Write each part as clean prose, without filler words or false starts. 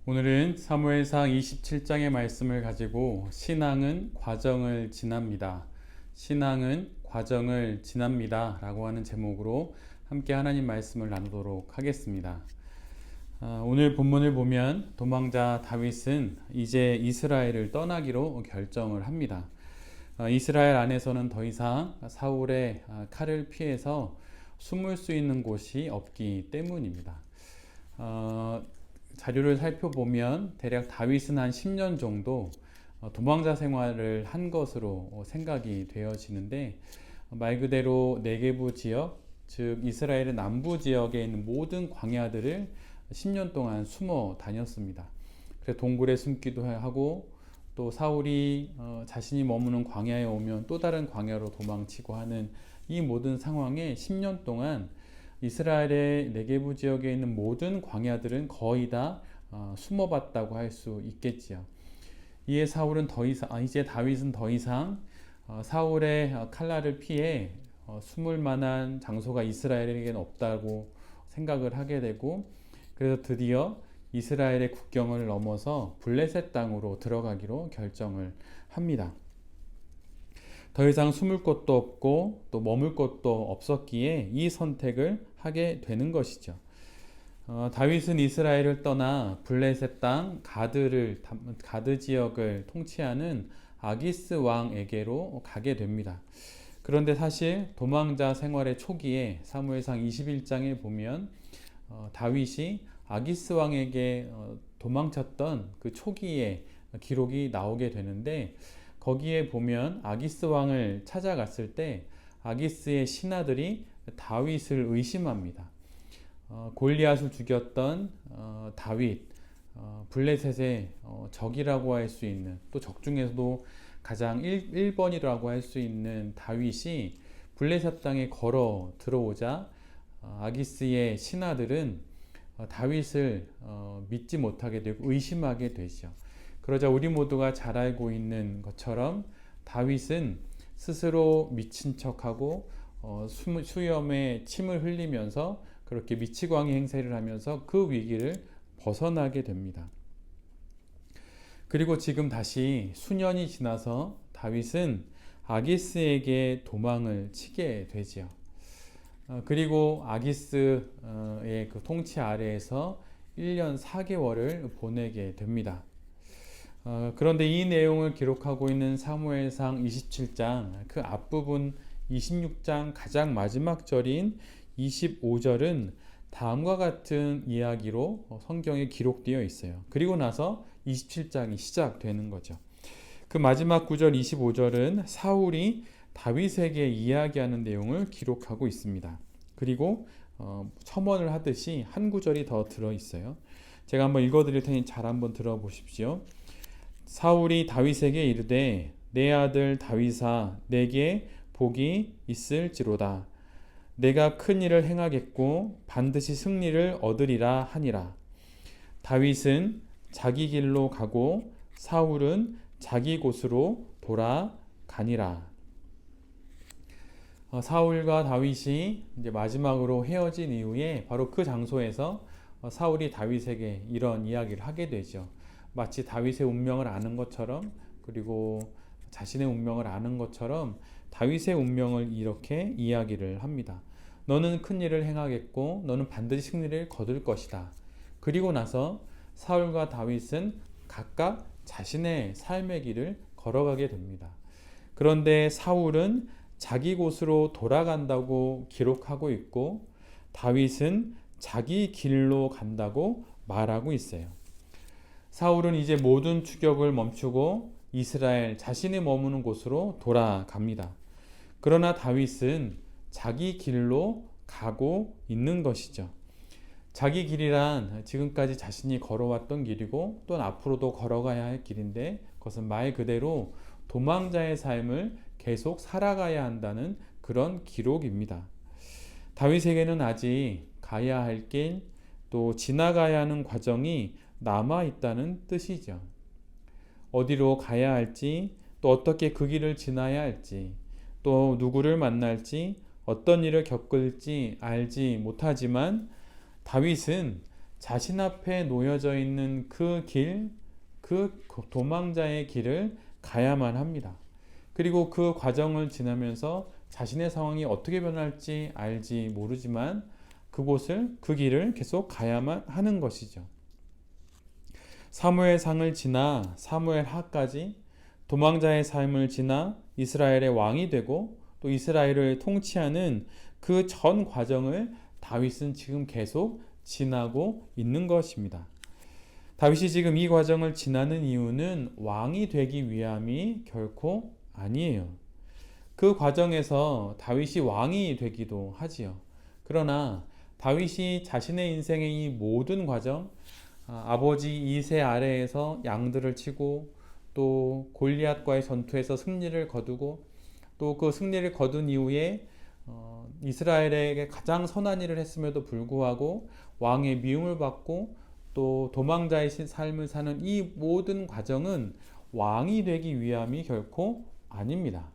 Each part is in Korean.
오늘은 사무엘상 27장의 말씀을 가지고 신앙은 과정을 지납니다. 신앙은 과정을 지납니다. 라고 하는 제목으로 함께 하나님 말씀을 나누도록 하겠습니다. 오늘 본문을 보면 도망자 다윗은 이제 이스라엘을 떠나기로 결정을 합니다. 이스라엘 안에서는 더 이상 사울의 칼을 피해서 숨을 수 있는 곳이 없기 때문입니다. 자료를 살펴보면 대략 다윗은 한 10년 정도 도망자 생활을 한 것으로 생각이 되어지는데, 말 그대로 네게부 지역, 즉 이스라엘의 남부 지역에 있는 모든 광야들을 10년 동안 숨어 다녔습니다. 그래서 동굴에 숨기도 하고, 또 사울이 자신이 머무는 광야에 오면 또 다른 광야로 도망치고 하는 이 모든 상황에 10년 동안 이스라엘의 네게부 지역에 있는 모든 광야들은 거의 다 숨어봤다고 할 수 있겠지요. 이에 이제 다윗은 더 이상 사울의 칼날을 피해 숨을 만한 장소가 이스라엘에게는 없다고 생각을 하게 되고, 그래서 드디어 이스라엘의 국경을 넘어서 블레셋 땅으로 들어가기로 결정을 합니다. 더 이상 숨을 곳도 없고 또 머물 곳도 없었기에 이 선택을 하게 되는 것이죠. 다윗은 이스라엘을 떠나 블레셋 땅 가드 지역을 통치하는 아기스 왕에게로 가게 됩니다. 그런데 사실 도망자 생활의 초기에 사무엘상 21장에 보면 다윗이 아기스 왕에게 도망쳤던 그 초기에 기록이 나오게 되는데, 거기에 보면 아기스 왕을 찾아갔을 때 아기스의 신하들이 다윗을 의심합니다. 골리앗을 죽였던 다윗, 블레셋의 적이라고 할 수 있는, 또 적 중에서도 가장 1번이라고 할 수 있는 다윗이 블레셋 땅에 걸어 들어오자 아기스의 신하들은 다윗을 믿지 못하게 되고 의심하게 되죠. 그러자 우리 모두가 잘 알고 있는 것처럼 다윗은 스스로 미친 척하고 수염에 침을 흘리면서 그렇게 미치광이 행세를 하면서 그 위기를 벗어나게 됩니다. 그리고 지금 다시 수년이 지나서 다윗은 아기스에게 도망을 치게 되지요. 그리고 아기스의 그 통치 아래에서 1년 4개월을 보내게 됩니다. 그런데 이 내용을 기록하고 있는 사무엘상 27장 그 앞부분 26장 가장 마지막 절인 25절은 다음과 같은 이야기로 성경에 기록되어 있어요. 그리고 나서 27장이 시작되는 거죠. 그 마지막 구절 25절은 사울이 다윗에게 이야기하는 내용을 기록하고 있습니다. 그리고 첨언을 하듯이 한 구절이 더 들어있어요. 제가 한번 읽어드릴 테니 잘 한번 들어보십시오. 사울이 다윗에게 이르되 내 아들 다윗아 내게 복이 있을지로다. 내가 큰 일을 행하겠고 반드시 승리를 얻으리라 하니라. 다윗은 자기 길로 가고 사울은 자기 곳으로 돌아가니라. 사울과 다윗이 이제 마지막으로 헤어진 이후에 바로 그 장소에서 사울이 다윗에게 이런 이야기를 하게 되죠. 마치 다윗의 운명을 아는 것처럼, 그리고 자신의 운명을 아는 것처럼 다윗의 운명을 이렇게 이야기를 합니다. 너는 큰 일을 행하겠고 너는 반드시 승리를 거둘 것이다. 그리고 나서 사울과 다윗은 각각 자신의 삶의 길을 걸어가게 됩니다. 그런데 사울은 자기 곳으로 돌아간다고 기록하고 있고 다윗은 자기 길로 간다고 말하고 있어요. 사울은 이제 모든 추격을 멈추고 이스라엘 자신이 머무는 곳으로 돌아갑니다. 그러나 다윗은 자기 길로 가고 있는 것이죠. 자기 길이란 지금까지 자신이 걸어왔던 길이고 또 앞으로도 걸어가야 할 길인데, 그것은 말 그대로 도망자의 삶을 계속 살아가야 한다는 그런 기록입니다. 다윗에게는 아직 가야 할 길, 또 지나가야 하는 과정이 남아 있다는 뜻이죠. 어디로 가야 할지, 또 어떻게 그 길을 지나야 할지, 또 누구를 만날지, 어떤 일을 겪을지 알지 못하지만 다윗은 자신 앞에 놓여져 있는 그 길, 그 도망자의 길을 가야만 합니다. 그리고 그 과정을 지나면서 자신의 상황이 어떻게 변할지 알지 모르지만 그 길을 계속 가야만 하는 것이죠. 사무엘상을 지나 사무엘하까지 도망자의 삶을 지나 이스라엘의 왕이 되고 또 이스라엘을 통치하는 그 전 과정을 다윗은 지금 계속 지나고 있는 것입니다. 다윗이 지금 이 과정을 지나는 이유는 왕이 되기 위함이 결코 아니에요. 그 과정에서 다윗이 왕이 되기도 하지요. 그러나 다윗이 자신의 인생의 이 모든 과정, 아버지 이세 아래에서 양들을 치고 또 골리앗과의 전투에서 승리를 거두고 또 그 승리를 거둔 이후에 이스라엘에게 가장 선한 일을 했음에도 불구하고 왕의 미움을 받고 또 도망자의 삶을 사는 이 모든 과정은 왕이 되기 위함이 결코 아닙니다.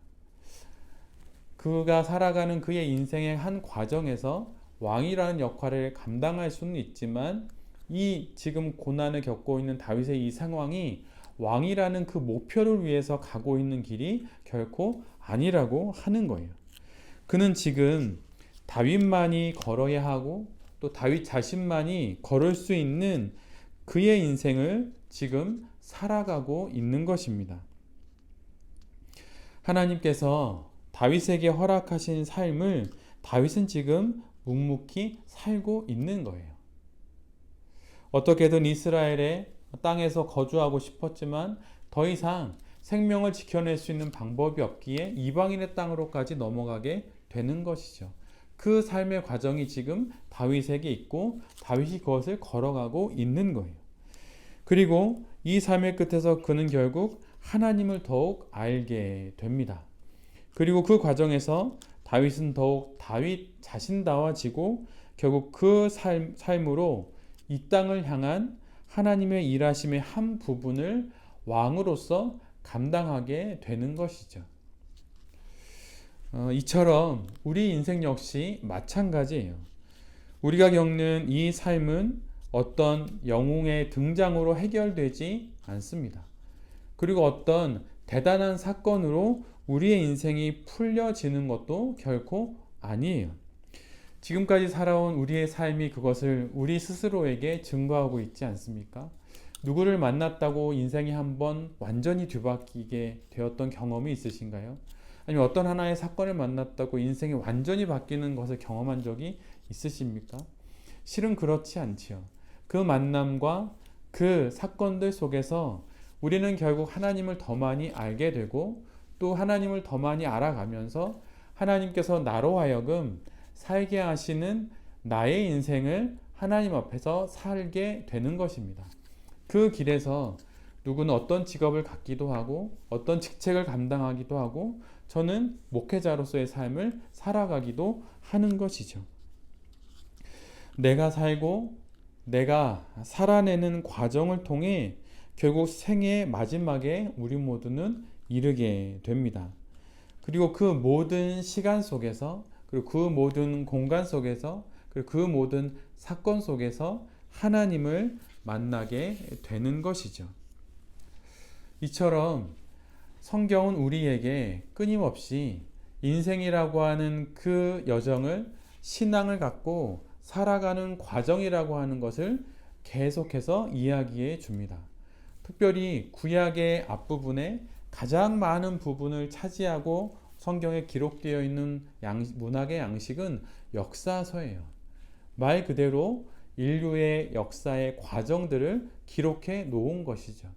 그가 살아가는 그의 인생의 한 과정에서 왕이라는 역할을 감당할 수는 있지만 이 지금 고난을 겪고 있는 다윗의 이 상황이 왕이라는 그 목표를 위해서 가고 있는 길이 결코 아니라고 하는 거예요. 그는 지금 다윗만이 걸어야 하고 또 다윗 자신만이 걸을 수 있는 그의 인생을 지금 살아가고 있는 것입니다. 하나님께서 다윗에게 허락하신 삶을 다윗은 지금 묵묵히 살고 있는 거예요. 어떻게든 이스라엘의 땅에서 거주하고 싶었지만 더 이상 생명을 지켜낼 수 있는 방법이 없기에 이방인의 땅으로까지 넘어가게 되는 것이죠. 그 삶의 과정이 지금 다윗에게 있고 다윗이 그것을 걸어가고 있는 거예요. 그리고 이 삶의 끝에서 그는 결국 하나님을 더욱 알게 됩니다. 그리고 그 과정에서 다윗은 더욱 다윗 자신다워지고 결국 그 삶으로 이 땅을 향한 하나님의 일하심의 한 부분을 왕으로서 감당하게 되는 것이죠. 이처럼 우리 인생 역시 마찬가지예요. 우리가 겪는 이 삶은 어떤 영웅의 등장으로 해결되지 않습니다. 그리고 어떤 대단한 사건으로 우리의 인생이 풀려지는 것도 결코 아니에요. 지금까지 살아온 우리의 삶이 그것을 우리 스스로에게 증거하고 있지 않습니까? 누구를 만났다고 인생이 한번 완전히 뒤바뀌게 되었던 경험이 있으신가요? 아니면 어떤 하나의 사건을 만났다고 인생이 완전히 바뀌는 것을 경험한 적이 있으십니까? 실은 그렇지 않지요. 그 만남과 그 사건들 속에서 우리는 결국 하나님을 더 많이 알게 되고 또 하나님을 더 많이 알아가면서 하나님께서 나로 하여금 살게 하시는 나의 인생을 하나님 앞에서 살게 되는 것입니다. 그 길에서 누구는 어떤 직업을 갖기도 하고 어떤 직책을 감당하기도 하고 저는 목회자로서의 삶을 살아가기도 하는 것이죠. 내가 살고 내가 살아내는 과정을 통해 결국 생애의 마지막에 우리 모두는 이르게 됩니다. 그리고 그 모든 시간 속에서 그리고 그 모든 공간 속에서 그리고 그 모든 사건 속에서 하나님을 만나게 되는 것이죠. 이처럼 성경은 우리에게 끊임없이 인생이라고 하는 그 여정을 신앙을 갖고 살아가는 과정이라고 하는 것을 계속해서 이야기해 줍니다. 특별히 구약의 앞부분에 가장 많은 부분을 차지하고 성경에 기록되어 있는 문학의 양식은 역사서예요. 말 그대로 인류의 역사의 과정들을 기록해 놓은 것이죠.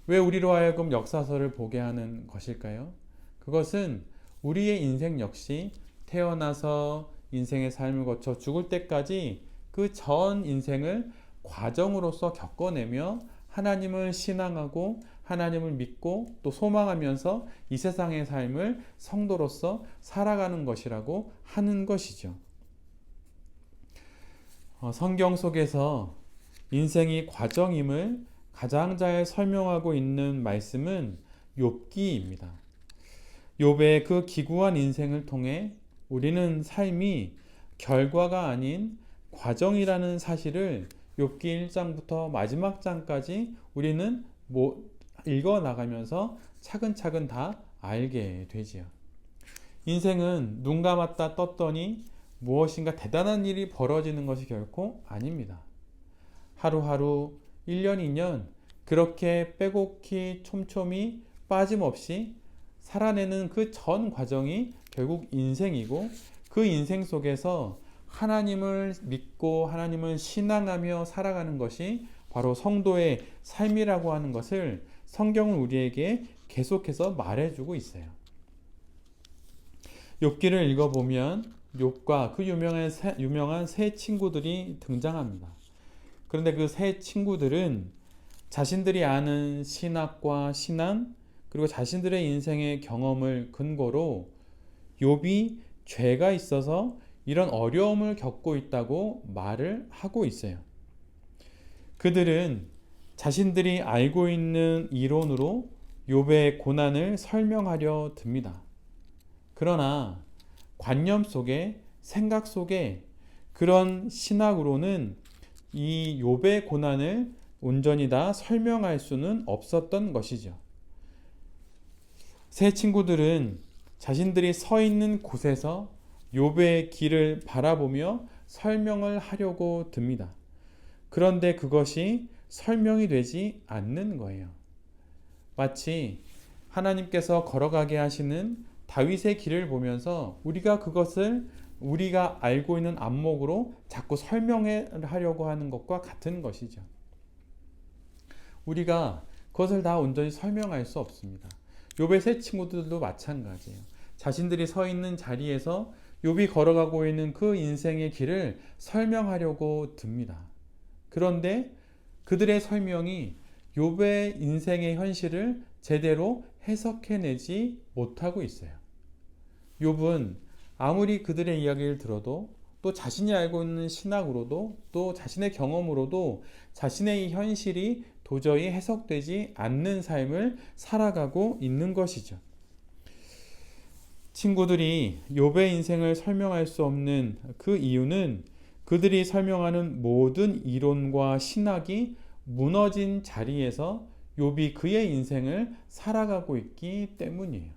왜 우리로 하여금 역사서를 보게 하는 것일까요? 그것은 우리의 인생 역시 태어나서 인생의 삶을 거쳐 죽을 때까지 그 전 인생을 과정으로서 겪어내며 하나님을 신앙하고 하나님을 믿고 또 소망하면서 이 세상의 삶을 성도로서 살아가는 것이라고 하는 것이죠. 성경 속에서 인생이 과정임을 가장 잘 설명하고 있는 말씀은 욥기입니다. 욥의 그 기구한 인생을 통해 우리는 삶이 결과가 아닌 과정이라는 사실을 욥기 1장부터 마지막 장까지 우리는 읽어 나가면서 차근차근 다 알게 되지요. 인생은 눈 감았다 떴더니 무엇인가 대단한 일이 벌어지는 것이 결코 아닙니다. 하루하루 1년, 2년 그렇게 빼곡히 촘촘히 빠짐없이 살아내는 그 전 과정이 결국 인생이고, 그 인생 속에서 하나님을 믿고 하나님을 신앙하며 살아가는 것이 바로 성도의 삶이라고 하는 것을 성경은 우리에게 계속해서 말해주고 있어요. 욥기를 읽어보면 욥과 그 유명한 세 친구들이 등장합니다. 그런데 그 세 친구들은 자신들이 아는 신학과 신앙, 그리고 자신들의 인생의 경험을 근거로 욥이 죄가 있어서 이런 어려움을 겪고 있다고 말을 하고 있어요. 그들은 자신들이 알고 있는 이론으로 욥의 고난을 설명하려 듭니다. 그러나 관념 속에, 생각 속에 그런 신학으로는 이 욥의 고난을 온전히 다 설명할 수는 없었던 것이죠. 세 친구들은 자신들이 서 있는 곳에서 욥의 길을 바라보며 설명을 하려고 듭니다. 그런데 그것이 설명이 되지 않는 거예요. 마치 하나님께서 걸어가게 하시는 다윗의 길을 보면서 우리가 그것을 우리가 알고 있는 안목으로 자꾸 설명하려고 하는 것과 같은 것이죠. 우리가 그것을 다 온전히 설명할 수 없습니다. 욥의 세 친구들도 마찬가지예요. 자신들이 서 있는 자리에서 욥이 걸어가고 있는 그 인생의 길을 설명하려고 듭니다. 그런데 그들의 설명이 욥의 인생의 현실을 제대로 해석해내지 못하고 있어요. 욥은 아무리 그들의 이야기를 들어도, 또 자신이 알고 있는 신학으로도, 또 자신의 경험으로도 자신의 이 현실이 도저히 해석되지 않는 삶을 살아가고 있는 것이죠. 친구들이 욥의 인생을 설명할 수 없는 그 이유는 그들이 설명하는 모든 이론과 신학이 무너진 자리에서 욥이 그의 인생을 살아가고 있기 때문이에요.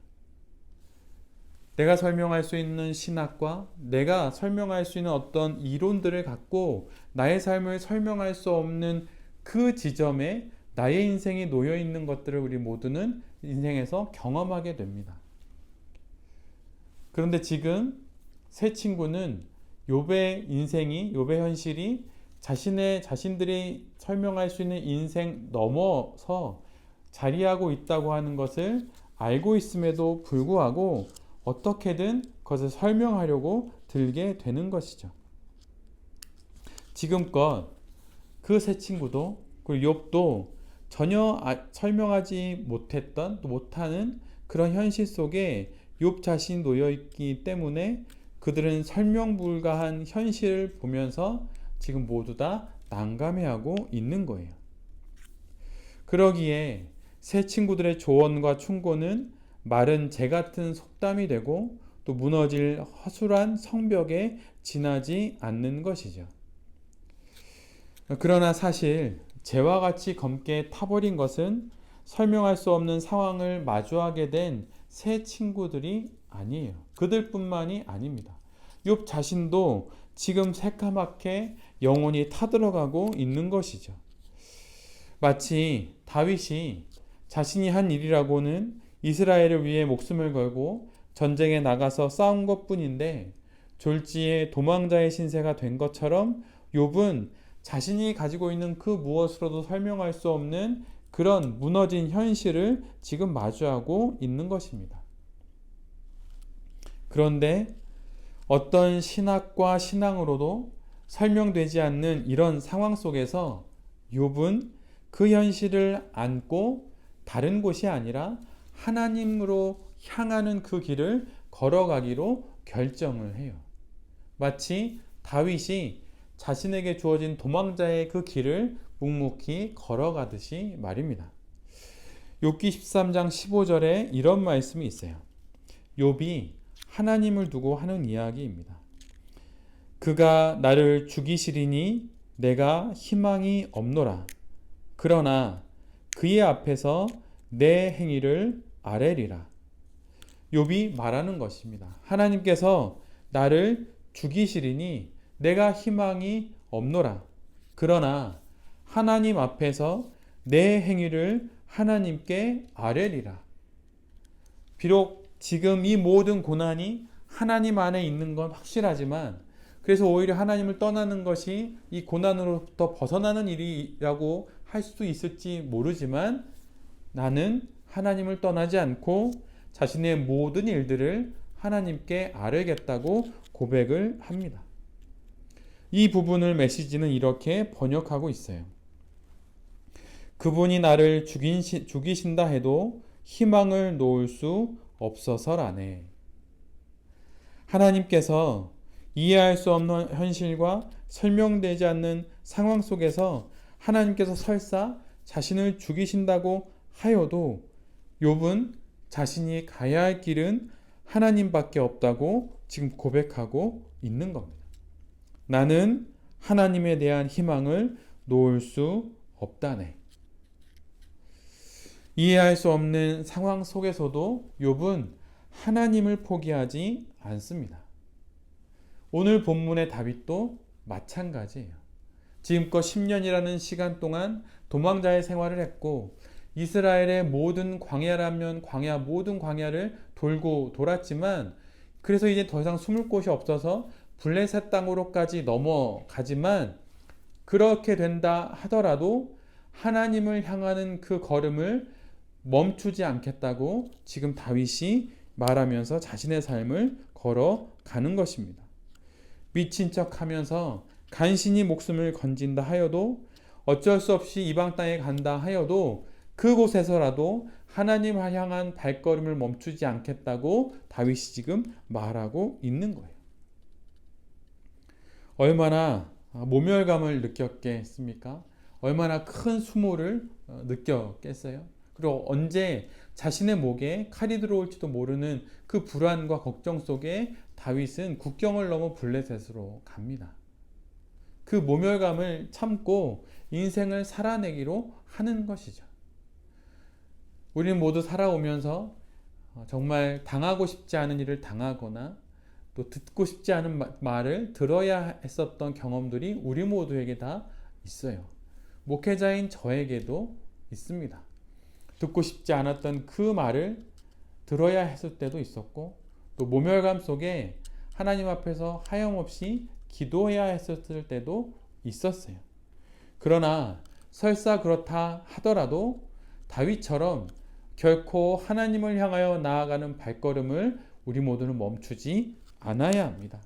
내가 설명할 수 있는 신학과 내가 설명할 수 있는 어떤 이론들을 갖고 나의 삶을 설명할 수 없는 그 지점에 나의 인생이 놓여 있는 것들을 우리 모두는 인생에서 경험하게 됩니다. 그런데 지금 세 친구는 욥의 인생이, 욥의 현실이 자신들이 설명할 수 있는 인생 넘어서 자리하고 있다고 하는 것을 알고 있음에도 불구하고 어떻게든 그것을 설명하려고 들게 되는 것이죠. 지금껏 그 세 친구도, 그리고 욥도 전혀 설명하지 못했던, 또 못하는 그런 현실 속에 욥 자신이 놓여 있기 때문에 그들은 설명 불가한 현실을 보면서 지금 모두 다 난감해하고 있는 거예요. 그러기에 세 친구들의 조언과 충고는 마른 재 같은 속담이 되고 또 무너질 허술한 성벽에 지나지 않는 것이죠. 그러나 사실 재와 같이 검게 타버린 것은 설명할 수 없는 상황을 마주하게 된 세 친구들이 아니에요. 그들뿐만이 아닙니다. 욥 자신도 지금 새까맣게 영혼이 타들어가고 있는 것이죠. 마치 다윗이 자신이 한 일이라고는 이스라엘을 위해 목숨을 걸고 전쟁에 나가서 싸운 것뿐인데 졸지에 도망자의 신세가 된 것처럼 욥은 자신이 가지고 있는 그 무엇으로도 설명할 수 없는 그런 무너진 현실을 지금 마주하고 있는 것입니다. 그런데 어떤 신학과 신앙으로도 설명되지 않는 이런 상황 속에서 욥은 그 현실을 안고 다른 곳이 아니라 하나님으로 향하는 그 길을 걸어가기로 결정을 해요. 마치 다윗이 자신에게 주어진 도망자의 그 길을 묵묵히 걸어가듯이 말입니다. 욥기 13장 15절에 이런 말씀이 있어요. 욥이 하나님을 두고 하는 이야기입니다. 그가 나를 죽이시리니 내가 희망이 없노라. 그러나 그의 앞에서 내 행위를 아뢰리라. 욥이 말하는 것입니다. 하나님께서 나를 죽이시리니 내가 희망이 없노라. 그러나 하나님 앞에서 내 행위를 하나님께 아뢰리라. 비록 지금 이 모든 고난이 하나님 안에 있는 건 확실하지만, 그래서 오히려 하나님을 떠나는 것이 이 고난으로부터 벗어나는 일이라고 할 수도 있을지 모르지만, 나는 하나님을 떠나지 않고 자신의 모든 일들을 하나님께 아뢰겠다고 고백을 합니다. 이 부분을 메시지는 이렇게 번역하고 있어요. 그분이 나를 죽이신다 해도 희망을 놓을 수 없어서라네. 하나님께서 이해할 수 없는 현실과 설명되지 않는 상황 속에서 하나님께서 설사 자신을 죽이신다고 하여도 욥은 자신이 가야 할 길은 하나님밖에 없다고 지금 고백하고 있는 겁니다. 나는 하나님에 대한 희망을 놓을 수 없다네. 이해할 수 없는 상황 속에서도 욥은 하나님을 포기하지 않습니다. 오늘 본문의 다윗도 마찬가지예요. 지금껏 10년이라는 시간 동안 도망자의 생활을 했고, 이스라엘의 모든 광야라면 광야, 모든 광야를 돌고 돌았지만, 그래서 이제 더 이상 숨을 곳이 없어서 블레셋 땅으로까지 넘어가지만, 그렇게 된다 하더라도 하나님을 향하는 그 걸음을 멈추지 않겠다고 지금 다윗이 말하면서 자신의 삶을 걸어가는 것입니다. 미친 척하면서 간신히 목숨을 건진다 하여도, 어쩔 수 없이 이방 땅에 간다 하여도 그곳에서라도 하나님을 향한 발걸음을 멈추지 않겠다고 다윗이 지금 말하고 있는 거예요. 얼마나 모멸감을 느꼈겠습니까? 얼마나 큰 수모를 느꼈겠어요? 그리고 언제 자신의 목에 칼이 들어올지도 모르는 그 불안과 걱정 속에 다윗은 국경을 넘어 블레셋으로 갑니다. 그 모멸감을 참고 인생을 살아내기로 하는 것이죠. 우리는 모두 살아오면서 정말 당하고 싶지 않은 일을 당하거나 또 듣고 싶지 않은 말을 들어야 했었던 경험들이 우리 모두에게 다 있어요. 목회자인 저에게도 있습니다. 듣고 싶지 않았던 그 말을 들어야 했을 때도 있었고, 또 모멸감 속에 하나님 앞에서 하염없이 기도해야 했었을 때도 있었어요. 그러나 설사 그렇다 하더라도 다윗처럼 결코 하나님을 향하여 나아가는 발걸음을 우리 모두는 멈추지 않아야 합니다.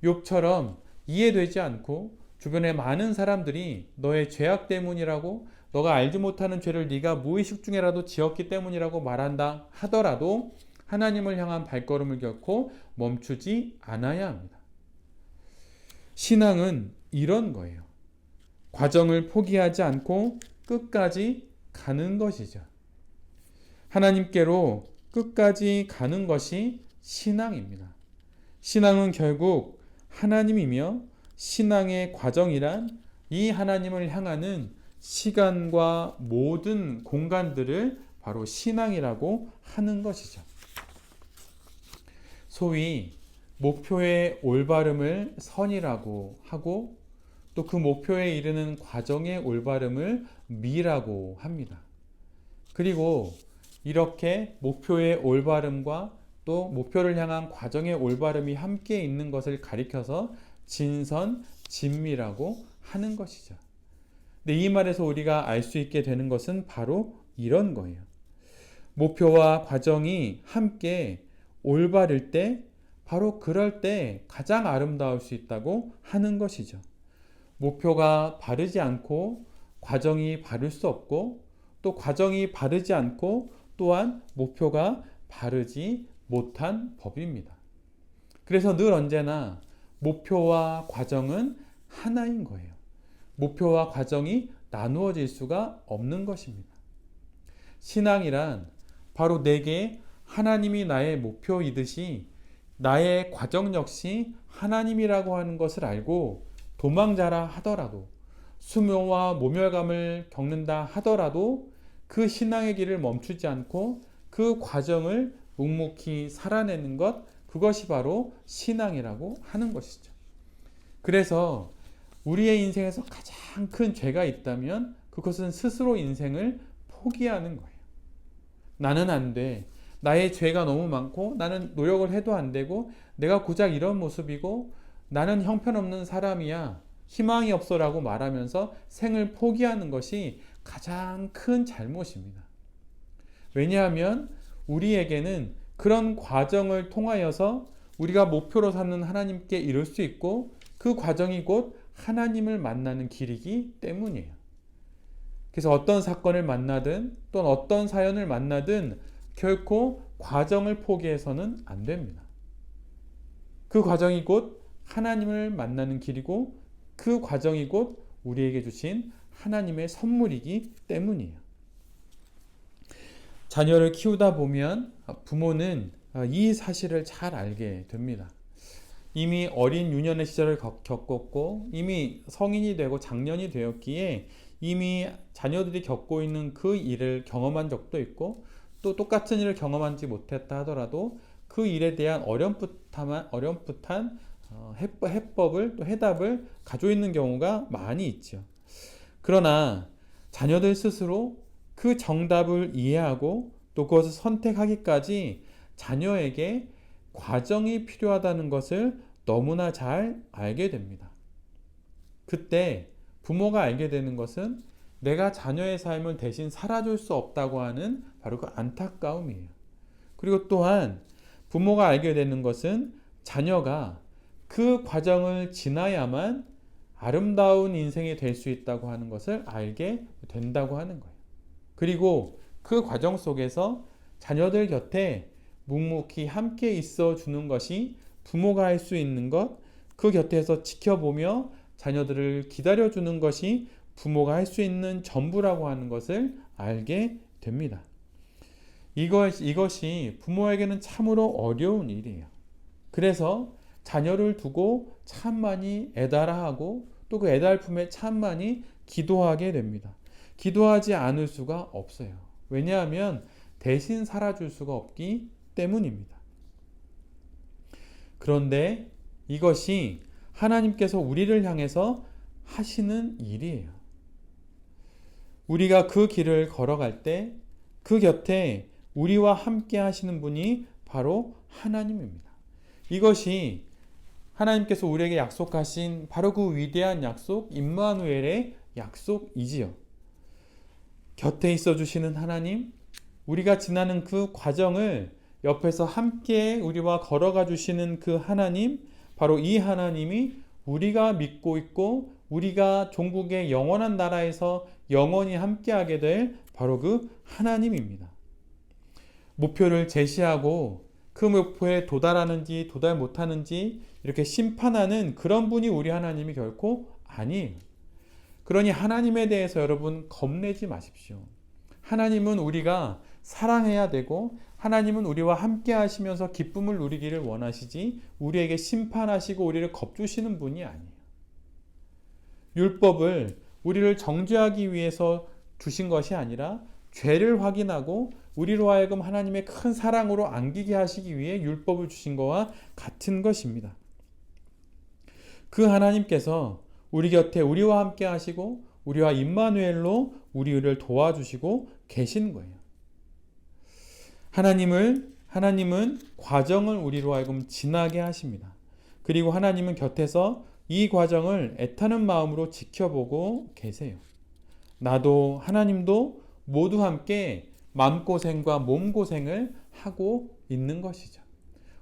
욥처럼 이해되지 않고 주변에 많은 사람들이 너의 죄악 때문이라고, 너가 알지 못하는 죄를 네가 무의식 중에라도 지었기 때문이라고 말한다 하더라도 하나님을 향한 발걸음을 결코 멈추지 않아야 합니다. 신앙은 이런 거예요. 과정을 포기하지 않고 끝까지 가는 것이죠. 하나님께로 끝까지 가는 것이 신앙입니다. 신앙은 결국 하나님이며, 신앙의 과정이란 이 하나님을 향하는 시간과 모든 공간들을 바로 신앙이라고 하는 것이죠. 소위 목표의 올바름을 선이라고 하고, 또 그 목표에 이르는 과정의 올바름을 미라고 합니다. 그리고 이렇게 목표의 올바름과 또 목표를 향한 과정의 올바름이 함께 있는 것을 가리켜서 진선, 진미라고 하는 것이죠. 근데 이 말에서 우리가 알 수 있게 되는 것은 바로 이런 거예요. 목표와 과정이 함께 올바를 때, 바로 그럴 때 가장 아름다울 수 있다고 하는 것이죠. 목표가 바르지 않고 과정이 바를 수 없고, 또 과정이 바르지 않고 또한 목표가 바르지 못한 법입니다. 그래서 늘 언제나 목표와 과정은 하나인 거예요. 목표와 과정이 나누어질 수가 없는 것입니다. 신앙이란 바로 내게 하나님이 나의 목표이듯이 나의 과정 역시 하나님이라고 하는 것을 알고 도망자라 하더라도, 수모와 모멸감을 겪는다 하더라도 그 신앙의 길을 멈추지 않고 그 과정을 묵묵히 살아내는 것, 그것이 바로 신앙이라고 하는 것이죠. 그래서 우리의 인생에서 가장 큰 죄가 있다면 그것은 스스로 인생을 포기하는 거예요. 나는 안 돼. 나의 죄가 너무 많고 나는 노력을 해도 안 되고 내가 고작 이런 모습이고 나는 형편없는 사람이야. 희망이 없어라고 말하면서 생을 포기하는 것이 가장 큰 잘못입니다. 왜냐하면 우리에게는 그런 과정을 통하여서 우리가 목표로 삼는 하나님께 이룰 수 있고 그 과정이 곧 하나님을 만나는 길이기 때문이에요. 그래서 어떤 사건을 만나든 또는 어떤 사연을 만나든 결코 과정을 포기해서는 안 됩니다. 그 과정이 곧 하나님을 만나는 길이고 그 과정이 곧 우리에게 주신 하나님의 선물이기 때문이에요. 자녀를 키우다 보면 부모는 이 사실을 잘 알게 됩니다. 이미 어린 유년의 시절을 겪었고 이미 성인이 되고 장년이 되었기에 이미 자녀들이 겪고 있는 그 일을 경험한 적도 있고 또 똑같은 일을 경험하지 못했다 하더라도 그 일에 대한 어렴풋한 해법을 또 해답을 가지고 있는 경우가 많이 있죠. 그러나 자녀들 스스로 그 정답을 이해하고 또 그것을 선택하기까지 자녀에게 과정이 필요하다는 것을 너무나 잘 알게 됩니다. 그때 부모가 알게 되는 것은 내가 자녀의 삶을 대신 살아줄 수 없다고 하는 바로 그 안타까움이에요. 그리고 또한 부모가 알게 되는 것은 자녀가 그 과정을 지나야만 아름다운 인생이 될 수 있다고 하는 것을 알게 된다고 하는 거예요. 그리고 그 과정 속에서 자녀들 곁에 묵묵히 함께 있어 주는 것이 부모가 할 수 있는 것, 그 곁에서 지켜보며 자녀들을 기다려 주는 것이 부모가 할 수 있는 전부라고 하는 것을 알게 됩니다. 이것이 부모에게는 참으로 어려운 일이에요. 그래서 자녀를 두고 참 많이 애달아하고 또 그 애달픔에 참 많이 기도하게 됩니다. 기도하지 않을 수가 없어요. 왜냐하면 대신 살아줄 수가 없기 때문입니다. 그런데 이것이 하나님께서 우리를 향해서 하시는 일이에요. 우리가 그 길을 걸어갈 때 그 곁에 우리와 함께 하시는 분이 바로 하나님입니다. 이것이 하나님께서 우리에게 약속하신 바로 그 위대한 약속, 임마누엘의 약속이지요. 곁에 있어 주시는 하나님, 우리가 지나는 그 과정을 옆에서 함께 우리와 걸어가 주시는 그 하나님, 바로 이 하나님이 우리가 믿고 있고 우리가 종국의 영원한 나라에서 영원히 함께하게 될 바로 그 하나님입니다. 목표를 제시하고 그 목표에 도달하는지 도달 못하는지 이렇게 심판하는 그런 분이 우리 하나님이 결코 아니에요. 그러니 하나님에 대해서 여러분 겁내지 마십시오. 하나님은 우리가 사랑해야 되고 하나님은 우리와 함께 하시면서 기쁨을 누리기를 원하시지 우리에게 심판하시고 우리를 겁주시는 분이 아니에요. 율법을 우리를 정죄하기 위해서 주신 것이 아니라 죄를 확인하고 우리로 하여금 하나님의 큰 사랑으로 안기게 하시기 위해 율법을 주신 것과 같은 것입니다. 그 하나님께서 우리 곁에 우리와 함께 하시고 우리와 임마누엘로 우리를 도와주시고 계신 거예요. 하나님은 과정을 우리로 하여금 지나게 하십니다. 그리고 하나님은 곁에서 이 과정을 애타는 마음으로 지켜보고 계세요. 나도 하나님도 모두 함께 마음고생과 몸고생을 하고 있는 것이죠.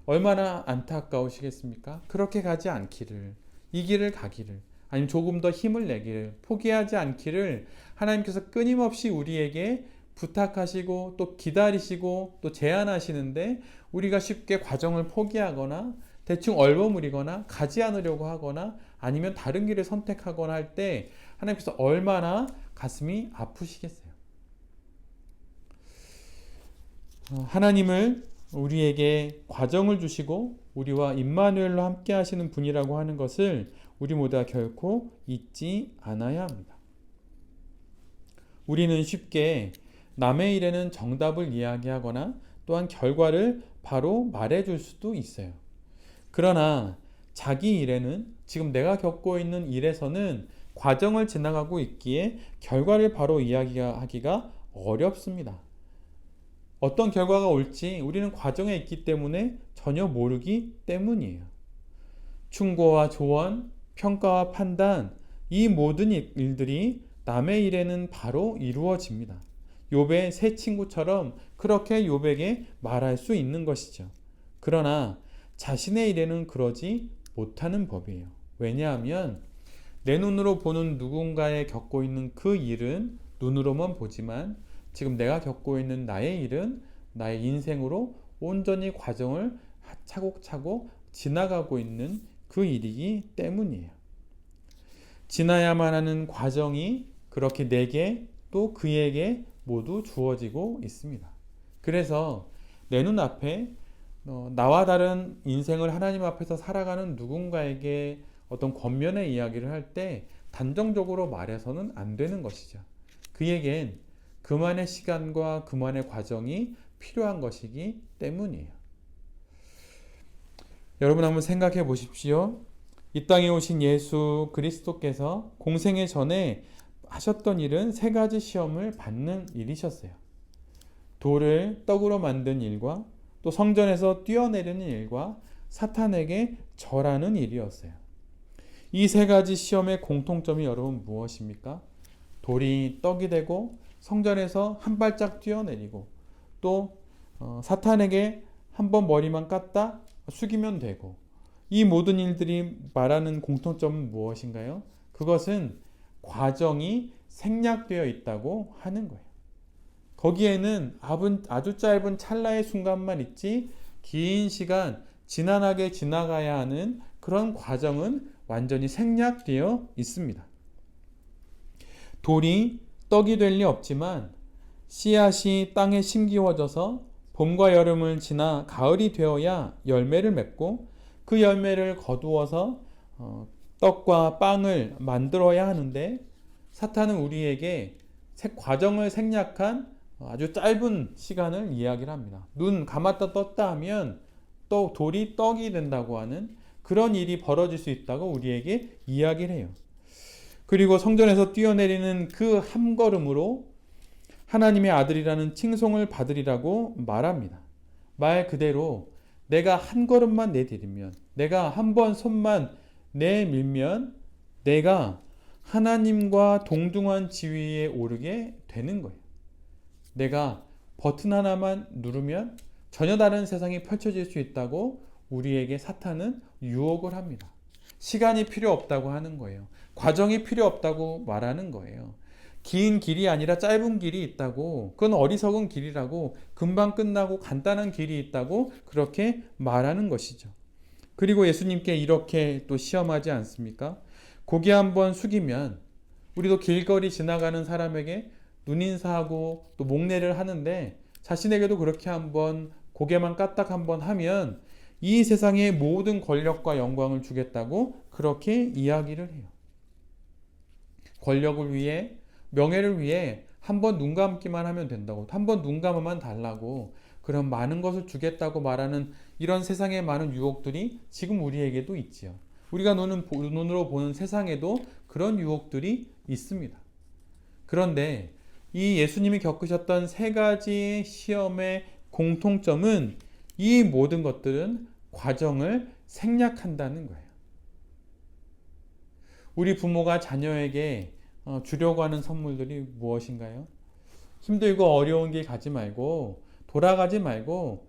얼마나 안타까우시겠습니까? 그렇게 가지 않기를, 이 길을 가기를, 아니면 조금 더 힘을 내기를, 포기하지 않기를 하나님께서 끊임없이 우리에게 부탁하시고 또 기다리시고 또 제안하시는데 우리가 쉽게 과정을 포기하거나 대충 얼버무리거나 가지 않으려고 하거나 아니면 다른 길을 선택하거나 할 때 하나님께서 얼마나 가슴이 아프시겠어요. 하나님을 우리에게 과정을 주시고 우리와 임마누엘로 함께 하시는 분이라고 하는 것을 우리 모두가 결코 잊지 않아야 합니다. 우리는 쉽게 남의 일에는 정답을 이야기하거나 또한 결과를 바로 말해줄 수도 있어요. 그러나 자기 일에는, 지금 내가 겪고 있는 일에서는 과정을 지나가고 있기에 결과를 바로 이야기하기가 어렵습니다. 어떤 결과가 올지 우리는 과정에 있기 때문에 전혀 모르기 때문이에요. 충고와 조언, 평가와 판단, 이 모든 일들이 남의 일에는 바로 이루어집니다. 욥의 세 친구처럼 그렇게 욥에게 말할 수 있는 것이죠. 그러나 자신의 일에는 그러지 못하는 법이에요. 왜냐하면 내 눈으로 보는 누군가의 겪고 있는 그 일은 눈으로만 보지만 지금 내가 겪고 있는 나의 일은 나의 인생으로 온전히 과정을 차곡차곡 지나가고 있는 그 일이기 때문이에요. 지나야만 하는 과정이 그렇게 내게 또 그에게 모두 주어지고 있습니다. 그래서 내 눈앞에 나와 다른 인생을 하나님 앞에서 살아가는 누군가에게 어떤 권면의 이야기를 할 때 단정적으로 말해서는 안 되는 것이죠. 그에겐 그만의 시간과 그만의 과정이 필요한 것이기 때문이에요. 여러분 한번 생각해 보십시오. 이 땅에 오신 예수 그리스도께서 공생애 전에 하셨던 일은 세 가지 시험을 받는 일이셨어요. 돌을 떡으로 만든 일과 또 성전에서 뛰어내리는 일과 사탄에게 절하는 일이었어요. 이 세 가지 시험의 공통점이 여러분 무엇입니까? 돌이 떡이 되고 성전에서 한 발짝 뛰어내리고 또 사탄에게 한번 머리만 깠다 숙이면 되고, 이 모든 일들이 말하는 공통점은 무엇인가요? 그것은 과정이 생략되어 있다고 하는 거예요. 거기에는 아주 짧은 찰나의 순간만 있지 긴 시간 지난하게 지나가야 하는 그런 과정은 완전히 생략되어 있습니다. 돌이 떡이 될 리 없지만 씨앗이 땅에 심기워져서 봄과 여름을 지나 가을이 되어야 열매를 맺고 그 열매를 거두어서 떡과 빵을 만들어야 하는데, 사탄은 우리에게 과정을 생략한 아주 짧은 시간을 이야기를 합니다. 눈 감았다 떴다 하면 또 돌이 떡이 된다고 하는 그런 일이 벌어질 수 있다고 우리에게 이야기를 해요. 그리고 성전에서 뛰어내리는 그 한 걸음으로 하나님의 아들이라는 칭송을 받으리라고 말합니다. 말 그대로 내가 한 걸음만 내디디면, 내가 한 번 손만 내밀면 내가 하나님과 동등한 지위에 오르게 되는 거예요. 내가 버튼 하나만 누르면 전혀 다른 세상이 펼쳐질 수 있다고 우리에게 사탄은 유혹을 합니다. 시간이 필요 없다고 하는 거예요. 과정이 필요 없다고 말하는 거예요. 긴 길이 아니라 짧은 길이 있다고, 그건 어리석은 길이라고, 금방 끝나고 간단한 길이 있다고 그렇게 말하는 것이죠. 그리고 예수님께 이렇게 또 시험하지 않습니까? 고개 한번 숙이면, 우리도 길거리 지나가는 사람에게 눈인사하고 또 목례를 하는데 자신에게도 그렇게 한번 고개만 까딱 한번 하면 이 세상의 모든 권력과 영광을 주겠다고 그렇게 이야기를 해요. 권력을 위해, 명예를 위해 한번 눈 감기만 하면 된다고, 한번 눈 감으면 달라고, 그런 많은 것을 주겠다고 말하는 이런 세상의 많은 유혹들이 지금 우리에게도 있지요. 우리가 눈으로 보는 세상에도 그런 유혹들이 있습니다. 그런데 이 예수님이 겪으셨던 세 가지 시험의 공통점은 이 모든 것들은 과정을 생략한다는 거예요. 우리 부모가 자녀에게 주려고 하는 선물들이 무엇인가요? 힘들고 어려운 길 가지 말고, 돌아가지 말고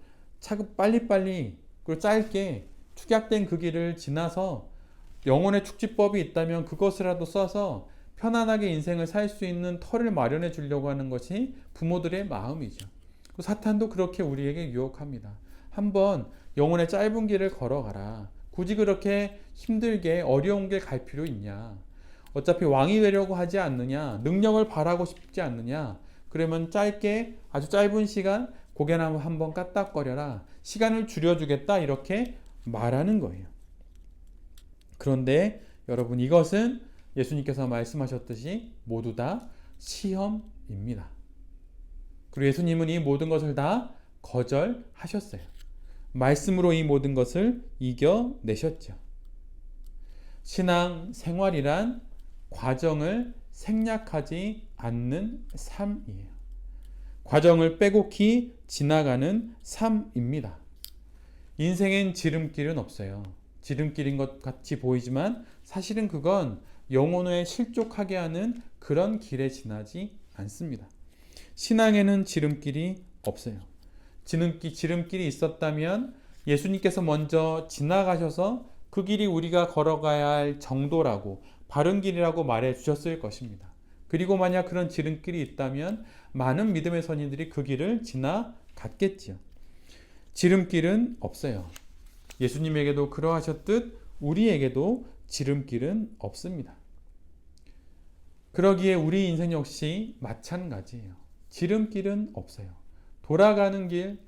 빨리빨리 그리고 짧게 축약된 그 길을 지나서 영혼의 축지법이 있다면 그것이라도 써서 편안하게 인생을 살 수 있는 터를 마련해 주려고 하는 것이 부모들의 마음이죠. 사탄도 그렇게 우리에게 유혹합니다. 한번 영혼의 짧은 길을 걸어가라. 굳이 그렇게 힘들게 어려운 길 갈 필요 있냐? 어차피 왕이 되려고 하지 않느냐? 능력을 바라고 싶지 않느냐? 그러면 짧게, 아주 짧은 시간 고개나 한번 까딱거려라. 시간을 줄여주겠다. 이렇게 말하는 거예요. 그런데 여러분, 이것은 예수님께서 말씀하셨듯이 모두 다 시험입니다. 그리고 예수님은 이 모든 것을 다 거절하셨어요. 말씀으로 이 모든 것을 이겨내셨죠. 신앙 생활이란 과정을 생략하지 않는 삶이에요. 과정을 빼곡히 지나가는 삶입니다. 인생엔 지름길은 없어요. 지름길인 것 같이 보이지만 사실은 그건 영혼에 실족하게 하는 그런 길에 지나지 않습니다. 신앙에는 지름길이 없어요. 지름길이 있었다면 예수님께서 먼저 지나가셔서 그 길이 우리가 걸어가야 할 정도라고, 바른 길이라고 말해 주셨을 것입니다. 그리고 만약 그런 지름길이 있다면 많은 믿음의 선인들이 그 길을 지나갔겠지요. 지름길은 없어요. 예수님에게도 그러하셨듯 우리에게도 지름길은 없습니다. 그러기에 우리 인생 역시 마찬가지예요. 지름길은 없어요. 돌아가는 길,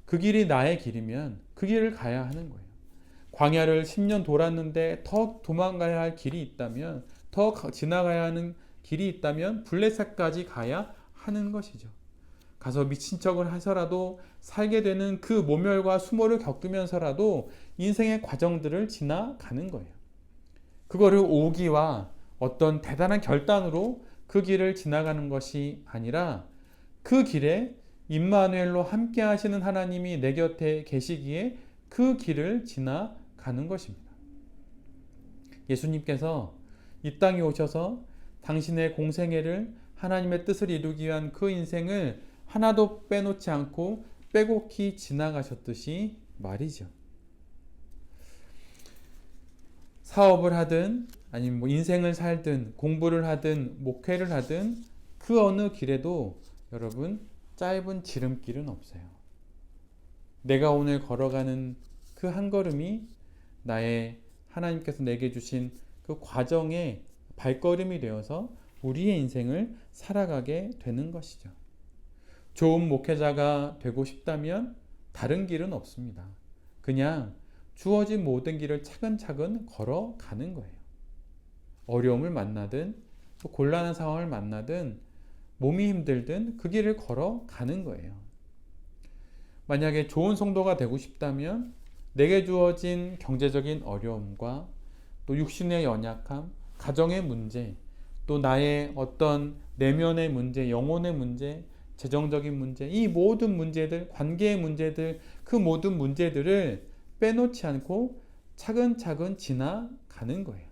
그 길이 나의 길이면 그 길을 가야 하는 거예요. 광야를 10년 돌았는데 더 도망가야 할 길이 있다면, 더 지나가야 하는 길이 있다면 블레셋까지 가야 하는 것이죠. 가서 미친 척을 해서라도 살게 되는 그 모멸과 수모를 겪으면서라도 인생의 과정들을 지나가는 거예요. 그거를 오기와 어떤 대단한 결단으로 그 길을 지나가는 것이 아니라 그 길에 임마누엘로 함께 하시는 하나님이 내 곁에 계시기에 그 길을 지나가는 것입니다. 예수님께서 이 땅에 오셔서 당신의 공생애를 하나님의 뜻을 이루기 위한 그 인생을 하나도 빼놓지 않고 빼곡히 지나가셨듯이 말이죠. 사업을 하든 아니면 인생을 살든 공부를 하든 목회를 하든 그 어느 길에도 여러분 짧은 지름길은 없어요. 내가 오늘 걸어가는 그 한 걸음이 나의 하나님께서 내게 주신 그 과정의 발걸음이 되어서 우리의 인생을 살아가게 되는 것이죠. 좋은 목회자가 되고 싶다면 다른 길은 없습니다. 그냥 주어진 모든 길을 차근차근 걸어가는 거예요. 어려움을 만나든 또 곤란한 상황을 만나든 몸이 힘들든 그 길을 걸어가는 거예요. 만약에 좋은 성도가 되고 싶다면 내게 주어진 경제적인 어려움과 또 육신의 연약함, 가정의 문제, 또 나의 어떤 내면의 문제, 영혼의 문제, 재정적인 문제, 이 모든 문제들, 관계의 문제들, 그 모든 문제들을 빼놓지 않고 차근차근 지나가는 거예요.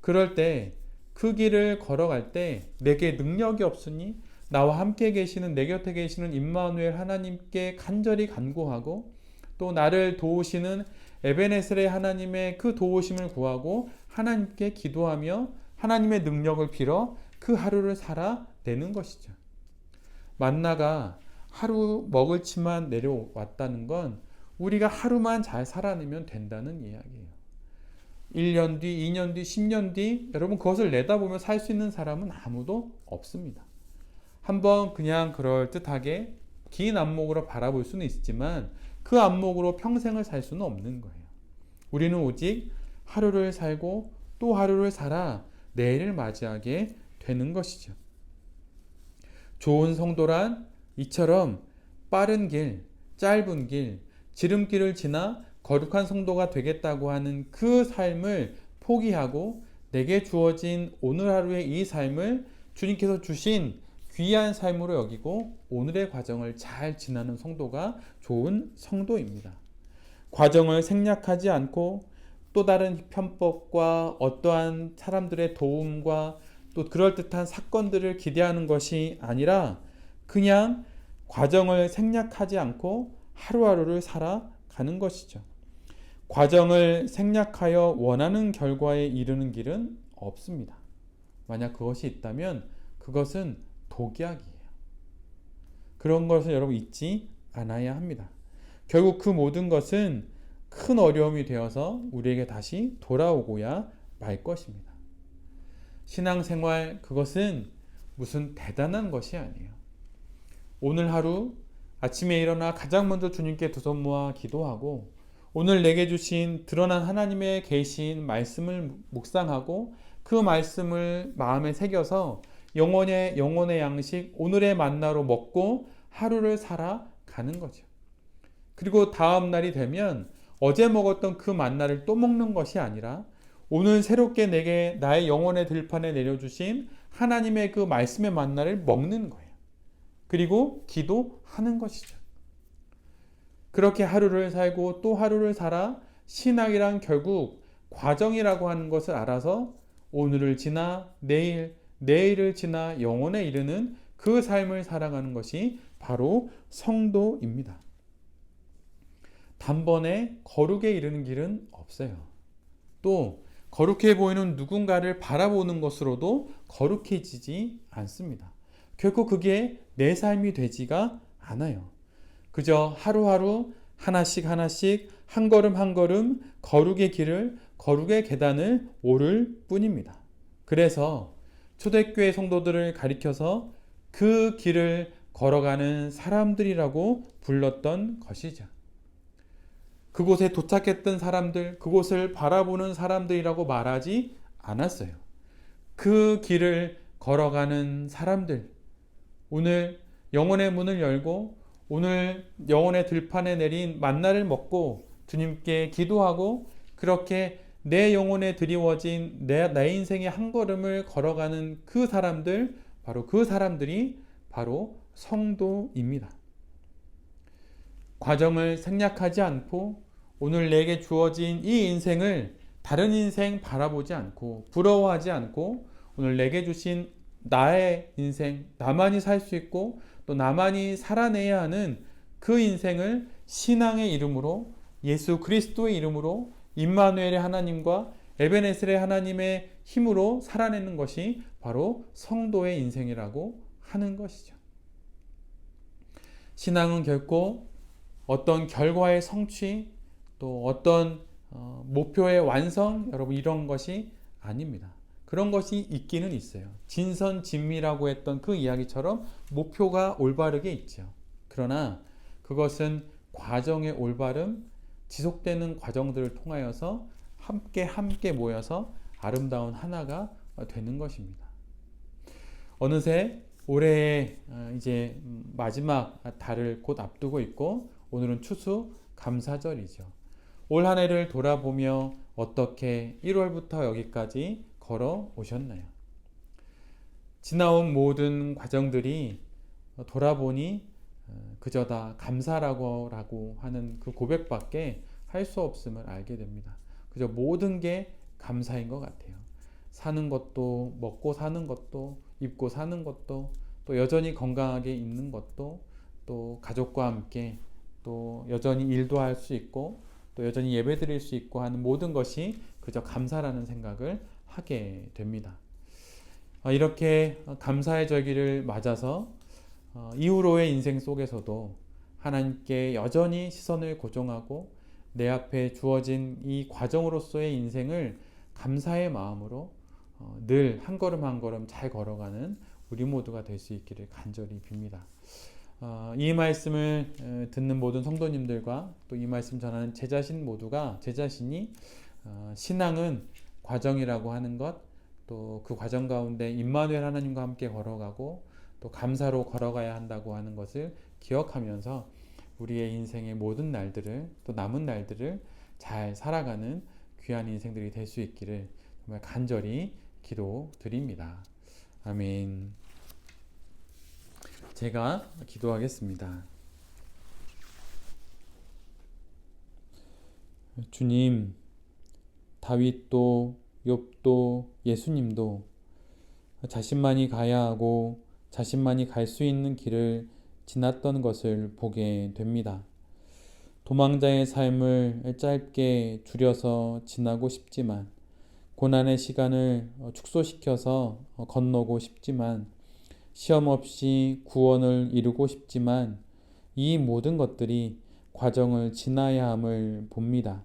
그럴 때 그 길을 걸어갈 때 내게 능력이 없으니 나와 함께 계시는, 내 곁에 계시는 임마누엘 하나님께 간절히 간구하고 또 나를 도우시는 에베네셀의 하나님의 그 도우심을 구하고 하나님께 기도하며 하나님의 능력을 빌어 그 하루를 살아내는 것이죠. 만나가 하루 먹을 침만 내려왔다는 건 우리가 하루만 잘 살아내면 된다는 이야기예요. 1년 뒤, 2년 뒤, 10년 뒤 여러분 그것을 내다보며 살 수 있는 사람은 아무도 없습니다. 한번 그냥 그럴듯하게 긴 안목으로 바라볼 수는 있지만 그 안목으로 평생을 살 수는 없는 거예요. 우리는 오직 하루를 살고 또 하루를 살아 내일을 맞이하게 되는 것이죠. 좋은 성도란 이처럼 빠른 길, 짧은 길, 지름길을 지나 거룩한 성도가 되겠다고 하는 그 삶을 포기하고 내게 주어진 오늘 하루의 이 삶을 주님께서 주신 귀한 삶으로 여기고 오늘의 과정을 잘 지나는 성도가 좋은 성도입니다. 과정을 생략하지 않고 또 다른 편법과 어떠한 사람들의 도움과 또 그럴듯한 사건들을 기대하는 것이 아니라 그냥 과정을 생략하지 않고 하루하루를 살아가는 것이죠. 과정을 생략하여 원하는 결과에 이르는 길은 없습니다. 만약 그것이 있다면 그것은 독약이에요. 그런 것을 여러분 잊지 않아야 합니다. 결국 그 모든 것은 큰 어려움이 되어서 우리에게 다시 돌아오고야 말 것입니다. 신앙생활 그것은 무슨 대단한 것이 아니에요. 오늘 하루 아침에 일어나 가장 먼저 주님께 두 손 모아 기도하고 오늘 내게 주신 드러난 하나님의 계신 말씀을 묵상하고 그 말씀을 마음에 새겨서 영혼의 양식 오늘의 만나로 먹고 하루를 살아가는 거죠. 그리고 다음 날이 되면 어제 먹었던 그 만나를 또 먹는 것이 아니라 오늘 새롭게 내게 나의 영혼의 들판에 내려주신 하나님의 그 말씀의 만나를 먹는 거예요. 그리고 기도하는 것이죠. 그렇게 하루를 살고 또 하루를 살아 신앙이란 결국 과정이라고 하는 것을 알아서 오늘을 지나 내일을 지나 영혼에 이르는 그 삶을 살아가는 것이 바로 성도입니다. 단번에 거룩에 이르는 길은 없어요. 또 거룩해 보이는 누군가를 바라보는 것으로도 거룩해지지 않습니다. 결코 그게 내 삶이 되지가 않아요. 그저 하루하루 하나씩 한 걸음 한 걸음 거룩의 길을, 거룩의 계단을 오를 뿐입니다. 그래서 초대교회 성도들을 가리켜서 그 길을 걸어가는 사람들이라고 불렀던 것이죠. 그곳에 도착했던 사람들, 그곳을 바라보는 사람들이라고 말하지 않았어요. 그 길을 걸어가는 사람들, 오늘 영혼의 문을 열고 오늘 영혼의 들판에 내린 만나를 먹고 주님께 기도하고 그렇게 내 영혼에 드리워진 내 인생의 한 걸음을 걸어가는 그 사람들, 바로 그 사람들이 바로 성도입니다. 과정을 생략하지 않고 오늘 내게 주어진 이 인생을 다른 인생 바라보지 않고 부러워하지 않고 오늘 내게 주신 나의 인생, 나만이 살 수 있고 또 나만이 살아내야 하는 그 인생을 신앙의 이름으로 예수 그리스도의 이름으로 임마누엘의 하나님과 에베네셀의 하나님의 힘으로 살아내는 것이 바로 성도의 인생이라고 하는 것이죠. 신앙은 결코 어떤 결과의 성취 또 어떤 목표의 완성 여러분 이런 것이 아닙니다. 그런 것이 있기는 있어요. 진선진미라고 했던 그 이야기처럼 목표가 올바르게 있죠. 그러나 그것은 과정의 올바름, 지속되는 과정들을 통하여서 함께 모여서 아름다운 하나가 되는 것입니다. 어느새 올해의 이제 마지막 달을 곧 앞두고 있고 오늘은 추수 감사절이죠. 올 한 해를 돌아보며 어떻게 1월부터 여기까지 걸어 오셨나요? 지나온 모든 과정들이 돌아보니 그저 다 감사라고 하는 그 고백밖에 할 수 없음을 알게 됩니다. 그저 모든 게 감사인 것 같아요. 사는 것도, 먹고 사는 것도, 입고 사는 것도, 또 여전히 건강하게 있는 것도, 또 가족과 함께 또 여전히 일도 할 수 있고 또 여전히 예배 드릴 수 있고 하는 모든 것이 그저 감사라는 생각을 하게 됩니다. 이렇게 감사의 절기를 맞아서 이후로의 인생 속에서도 하나님께 여전히 시선을 고정하고 내 앞에 주어진 이 과정으로서의 인생을 감사의 마음으로 늘 한 걸음 한 걸음 잘 걸어가는 우리 모두가 될 수 있기를 간절히 빕니다. 이 말씀을 듣는 모든 성도님들과 또 이 말씀 전하는 제 자신이 신앙은 과정이라고 하는 것, 또 그 과정 가운데 임마누엘 하나님과 함께 걸어가고 또 감사로 걸어가야 한다고 하는 것을 기억하면서 우리의 인생의 모든 날들을 또 남은 날들을 잘 살아가는 귀한 인생들이 될 수 있기를 정말 간절히 기도드립니다. 아멘. 제가 기도하겠습니다. 주님, 다윗도 욥도 예수님도 자신만이 가야 하고 자신만이 갈 수 있는 길을 지났던 것을 보게 됩니다. 도망자의 삶을 짧게 줄여서 지나고 싶지만 고난의 시간을 축소시켜서 건너고 싶지만 시험 없이 구원을 이루고 싶지만 이 모든 것들이 과정을 지나야 함을 봅니다.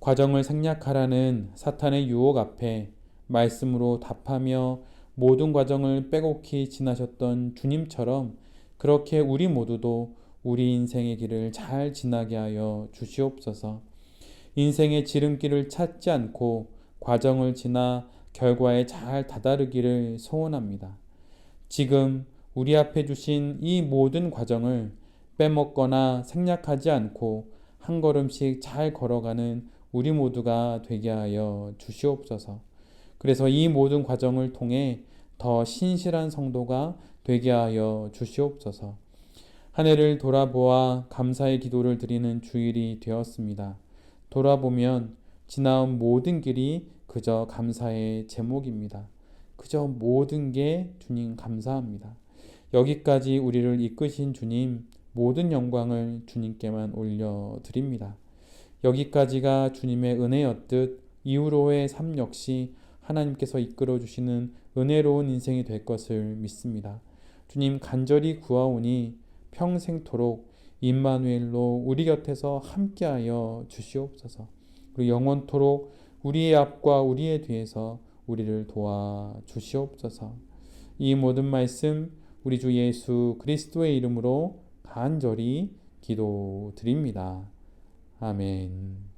과정을 생략하라는 사탄의 유혹 앞에 말씀으로 답하며 모든 과정을 빼곡히 지나셨던 주님처럼 그렇게 우리 모두도 우리 인생의 길을 잘 지나게 하여 주시옵소서. 인생의 지름길을 찾지 않고 과정을 지나 결과에 잘 다다르기를 소원합니다. 지금 우리 앞에 주신 이 모든 과정을 빼먹거나 생략하지 않고 한 걸음씩 잘 걸어가는 우리 모두가 되게 하여 주시옵소서. 그래서 이 모든 과정을 통해 더 신실한 성도가 되게 하여 주시옵소서. 한 해를 돌아보아 감사의 기도를 드리는 주일이 되었습니다. 돌아보면 지나온 모든 길이 그저 감사의 제목입니다. 그저 모든 게 주님 감사합니다. 여기까지 우리를 이끄신 주님, 모든 영광을 주님께만 올려드립니다. 여기까지가 주님의 은혜였듯 이후로의 삶 역시 하나님께서 이끌어 주시는 은혜로운 인생이 될 것을 믿습니다. 주님 간절히 구하오니 평생토록 임마누엘로 우리 곁에서 함께하여 주시옵소서. 그리고 영원토록 우리의 앞과 우리의 뒤에서 우리를 도와 주시옵소서. 이 모든 말씀 우리 주 예수 그리스도의 이름으로 간절히 기도드립니다. 아멘.